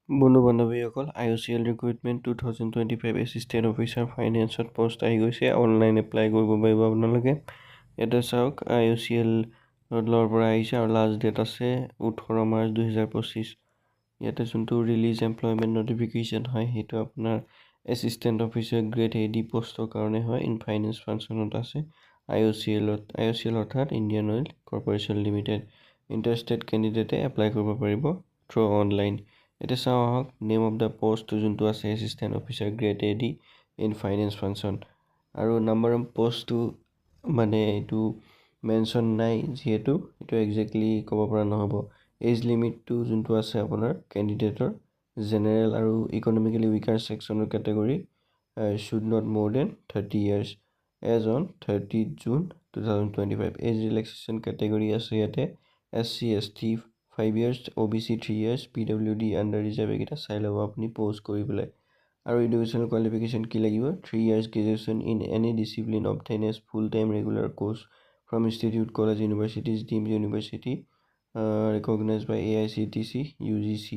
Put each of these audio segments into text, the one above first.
বন্ধু বান্ধৱীসকল IOCL recruitment 2025 assistant officer ফাইনেন্সত post আহি গৈছে। অনলাইন এপ্লাই কৰিব পাৰিব আপোনালোকে। ইয়াতে চাওক IOCL ৰ পৰা আহিছে আৰু লাষ্ট ডেট আছে 18 মাৰ্চ 2025। ইয়াতে যোনটো ৰিলিজ এমপ্লয়মেণ্ট নটিফিকেশ্যন হয় সেইটো আপোনাৰ এছিষ্টেণ্ট অফিচাৰ গ্ৰেড AD পোষ্টৰ কাৰণে হয়। ইন ফাইনেন্স ফাংচনত আছে IOCL অৰ্থাৎ Indian oil corporation limited. Interested কেণ্ডিডেটে এপ্লাই কৰিব পাৰিব থ্ৰু অনলাইন। এতিয়া চাওঁ আহক নেম অফ দ্য পোষ্ট যোনটো আছে assistant officer grade AD in finance function. আৰু নাম্বাৰ অফ পোষ্টটো মানে এইটো মেনশ্যন নাই, যিহেতু এইটো একজেক্টলি ক'ব পৰা নহ'ব। এজ লিমিটটো যোনটো আছে আপোনাৰ কেণ্ডিডেটৰ জেনেৰেল আৰু ইকনমিকেলি উইকাৰ ছেকশ্যনৰ category should not more than 30 years age on 30 June 2025। Age relaxation category আছে ইয়াতে SC ST 5 years, OBC 3 years, PWD under reserve এইকেইটা চাই ল'ব আপুনি প'ষ্ট কৰি পেলাই। আৰু এডুকেশ্যনেল কোৱালিফিকেশ্যন কি লাগিব? 3 years graduation in any discipline obtain as full time regular course from institute college universities deemed university recognise by AICTC UGC।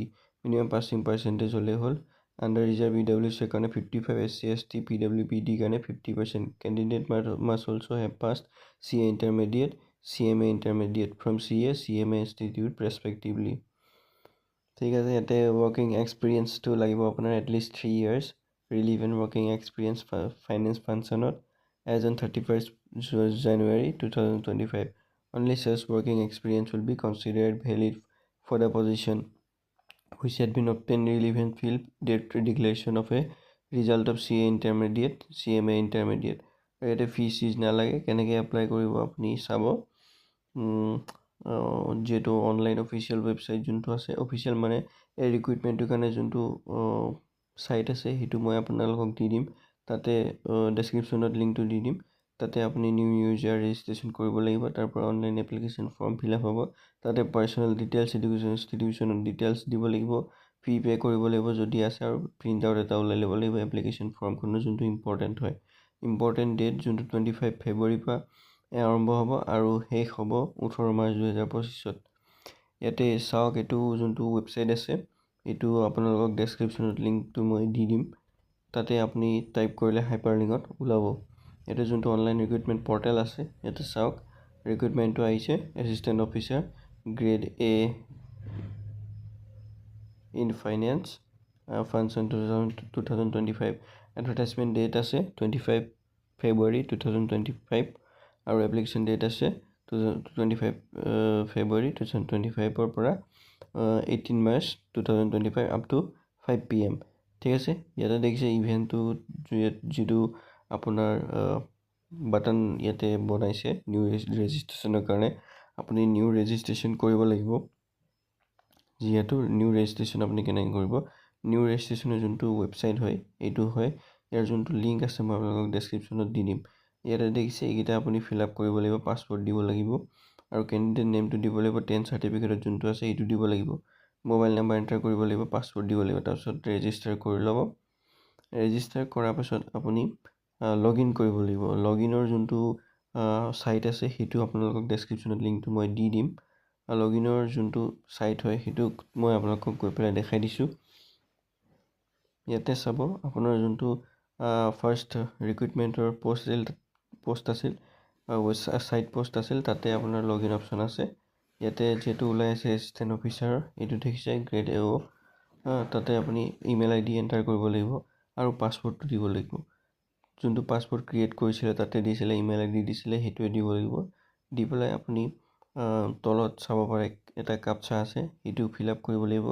Minimum passing percentage হ'লে হ'ল। আণ্ডাৰ ৰিজাৰ্ভ EWC কাৰণে 55, SC ST PWD কাৰণে 50%। Candidate must also' have passed CA intermediate CMA intermediate from CA CMA institute respectively. ঠিক আছে, ইয়াতে working এক্সপিৰিয়েঞ্চটো লাগিব আপোনাৰ at least 3 years relevant working experience finance ফাংচনত age on 31st January 2025। Only such working experience will be considered valid for the position which had been obtained relevant field declaration of a result of CA intermediate CMA intermediate। ইয়াতে fees নালাগে। কেনেকৈ apply কৰিব আপুনি চাব। যিহেতু online official website যোনটো আছে, official মানে এই ৰিক্ৰুইটমেণ্টটোৰ কাৰণে যোনটো ছাইট আছে সেইটো মই আপোনালোকক দি দিম। তাতে ডেছক্ৰিপশ্যনত লিংকটো দি দিম। তাতে আপুনি নিউ ইউজাৰ ৰেজিষ্ট্ৰেশ্যন কৰিব লাগিব। তাৰপৰা online application form fill up হ'ব। তাতে পাৰ্চনেল ডিটেইলছ এডুকেশ্যন ইনষ্টিটিউশ্যনৰ ডিটেইলছ দিব লাগিব। ফি পে' কৰিব লাগিব যদি আছে, আৰু প্ৰিণ্ট আউট এটা ওলাই ল'ব লাগিব এপ্লিকেশ্যন ফৰ্মখনৰ, যোনটো ইম্পৰ্টেণ্ট হয়। ইম্পৰ্টেণ্ট ডেট যোনটো 25 ফেব্ৰুৱাৰীৰ পৰা আৰম্ভ হ'ব আৰু শেষ হ'ব 18 মাৰ্চ 2025। ইয়াতে চাওক এইটো যোনটো ৱেবছাইট আছে এইটো আপোনালোকক ডেছক্ৰিপশ্যনত লিংকটো মই দি দিম। তাতে আপুনি টাইপ কৰিলে হাইপাৰ লিংকত ওলাব। ইয়াতে যোনটো অনলাইন ৰিক্ৰুইটমেণ্ট পৰ্টেল আছে ইয়াতে চাওক ৰিক্ৰুইটমেণ্টটো আহিছে assistant officer grade A in finance function 2025। Advertisement date আছে 25 ফেব্ৰুৱাৰী 2025 আৰু এপ্লিকেশ্যন ডেট আছে 25 ফেব্ৰুৱাৰী 2025 পৰা 18 মাৰ্চ 2025 আপ টু 5 PM। ঠিক আছে, ইয়াতে দেখিছে ইভেণ্টটো যিটো আপোনাৰ বাটন ইয়াতে বনাইছে নিউ ৰেজিষ্ট্ৰেশ্যনৰ কাৰণে। আপুনি নিউ ৰেজিষ্ট্ৰেশ্যন কৰিব লাগিব। যিহেতু নিউ ৰেজিষ্ট্ৰেশ্যন আপুনি কেনেকৈ কৰিব, নিউ ৰেজিষ্ট্ৰেশ্যনৰ যোনটো ৱেবছাইট হয় এইটো হয়। ইয়াৰ যোনটো লিংক আছে মই আপোনালোকক ডেছক্ৰিপশ্যনত দি দিম। ইয়াতে দেখিছে এইকেইটা আপুনি ফিল আপ কৰিব লাগিব। পাছপৰ্ট দিব লাগিব আৰু কেণ্ডিডেট নেমটো দিব লাগিব। 10th চাৰ্টিফিকেটত যোনটো আছে সেইটো দিব লাগিব। মোবাইল নাম্বাৰ এণ্টাৰ কৰিব লাগিব। পাছপৰ্ট দিব লাগিব। তাৰপিছত ৰেজিষ্টাৰ কৰি ল'ব। ৰেজিষ্টাৰ কৰাৰ পাছত আপুনি লগ ইন কৰিব লাগিব। লগ ইনৰ যোনটো ছাইট আছে সেইটো আপোনালোকক ডেছক্ৰিপশ্যনত লিংকটো মই দি দিম। লগ ইনৰ যোনটো ছাইট হয় সেইটো মই আপোনালোকক গৈ পেলাই দেখাই দিছোঁ। ইয়াতে চাব আপোনাৰ যোনটো ফাৰ্ষ্ট ৰিক্ৰুইটমেণ্টৰ পোষ্ট আছিল ছাইট পোষ্ট আছিল, তাতে আপোনাৰ লগ ইন অপশ্যন আছে। ইয়াতে যিহেতু ওলাই আছে এছিষ্টেণ্ট অফিচাৰ এইটো দেখিছে গ্ৰেড AO। তাতে আপুনি ইমেইল ID এণ্টাৰ কৰিব লাগিব আৰু পাছপৰ্টটো দিব লাগিব। যোনটো পাছপৰ্ট ক্ৰিয়েট কৰিছিলে তাতে দিছিলে ইমেইল ID দিছিলে সেইটোৱে দিব লাগিব। দি পেলাই আপুনি তলত চাব পাৰে এটা কাপচা আছে সেইটো ফিল আপ কৰিব লাগিব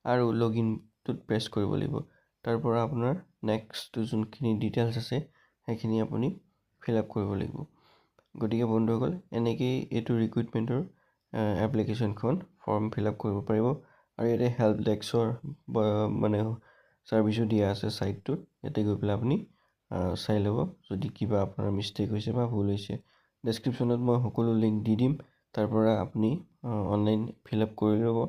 আৰু লগ ইনটোত প্ৰেছ কৰিব লাগিব। তাৰ পৰা আপোনাৰ নেক্সট যোনখিনি ডিটেইলছ আছে সেইখিনি আপুনি ফিল আপ কৰিব লাগিব। গতিকে বন্ধুসকল এনেকেই এইটো ৰিক্ৰুইটমেণ্টৰ এপ্লিকেশ্যনখন ফৰ্ম ফিল আপ কৰিব পাৰিব। আৰু ইয়াতে হেল্প ডেস্কৰ মানে ছাৰ্ভিচো দিয়া আছে ছাইটটোত। ইয়াতে গৈ পেলাই আপুনি চাই ল'ব যদি কিবা আপোনাৰ মিষ্টেক হৈছে বা ভুল হৈছে। ডেছক্ৰিপশ্যনত মই সকলো লিংক দি দিম। তাৰ পৰা আপুনি অনলাইন ফিল আপ কৰি ল'ব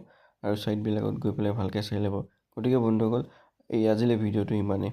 আৰু ছাইটবিলাকত গৈ পেলাই ভালকৈ চাই ল'ব। গতিকে বন্ধুসকল এই আজিলৈ ভিডিঅ'টো ইমানেই।